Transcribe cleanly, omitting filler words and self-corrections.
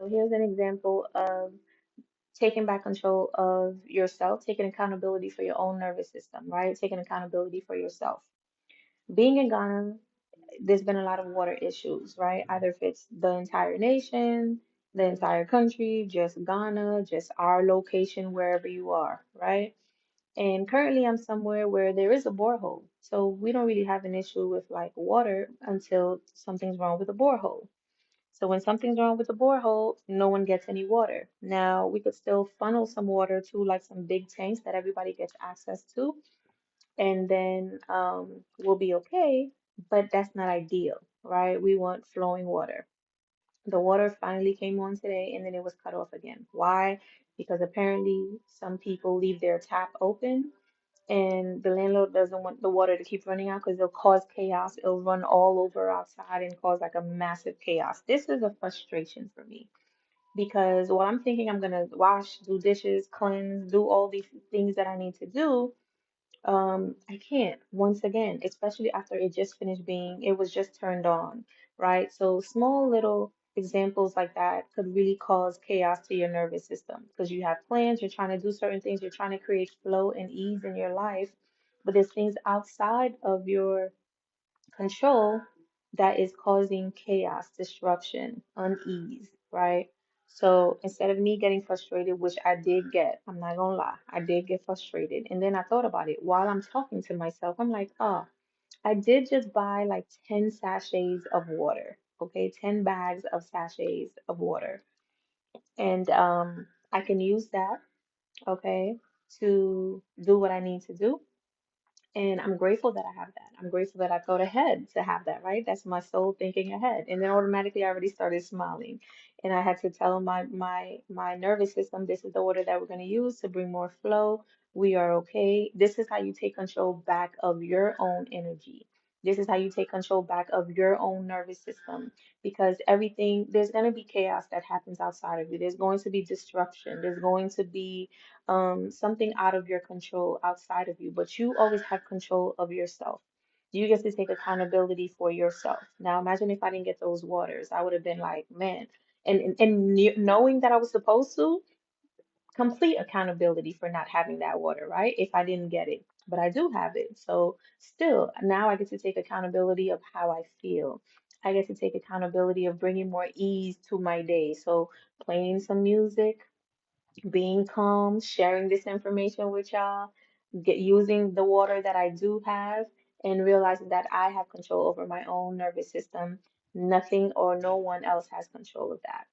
here's an example of taking back control of yourself, taking accountability for your own nervous system, right? Taking accountability for yourself. Being in Ghana, there's been a lot of water issues, right? Either if it's the entire nation, the entire country, just Ghana, just our location, wherever you are, right? And currently I'm somewhere where there is a borehole. So we don't really have an issue with like water until something's wrong with the borehole. So when something's wrong with the borehole, no one gets any water. Now we could still funnel some water to like some big tanks that everybody gets access to, and then we'll be okay. But that's not ideal, right? We want flowing water. The water finally came on today and then it was cut off again. Why? Because apparently some people leave their tap open and the landlord doesn't want the water to keep running out because it'll cause chaos. It'll run all over outside and cause like a massive chaos. This is a frustration for me because while I'm thinking I'm gonna wash, do dishes, cleanse, do all these things that I need to do, I can't once again, especially after it just finished being, it was just turned on, right? So small little examples like that could really cause chaos to your nervous system because you have plans, you're trying to do certain things, you're trying to create flow and ease in your life, but there's things outside of your control that is causing chaos, disruption, unease, right? So instead of me getting frustrated, which I did get, I'm not gonna lie, I did get frustrated. And then I thought about it while I'm talking to myself. I'm like, oh, I did just buy like 10 sachets of water, okay? 10 bags of sachets of water. And I can use that, okay, to do what I need to do. And I'm grateful that I have that. I'm grateful that I thought ahead to have that, right? That's my soul thinking ahead. And then automatically I already started smiling. And I had to tell my nervous system, this is the order that we're going to use to bring more flow. We are okay. This is how you take control back of your own energy. This is how you take control back of your own nervous system because everything, there's going to be chaos that happens outside of you. There's going to be disruption. There's going to be something out of your control outside of you, but you always have control of yourself. You get to take accountability for yourself. Now, imagine if I didn't get those waters, I would have been like, man, knowing that I was supposed to, complete accountability for not having that water, right? If I didn't get it, but I do have it. So still, now I get to take accountability of how I feel. I get to take accountability of bringing more ease to my day. So playing some music, being calm, sharing this information with y'all, get using the water that I do have, and realizing that I have control over my own nervous system. Nothing or no one else has control of that.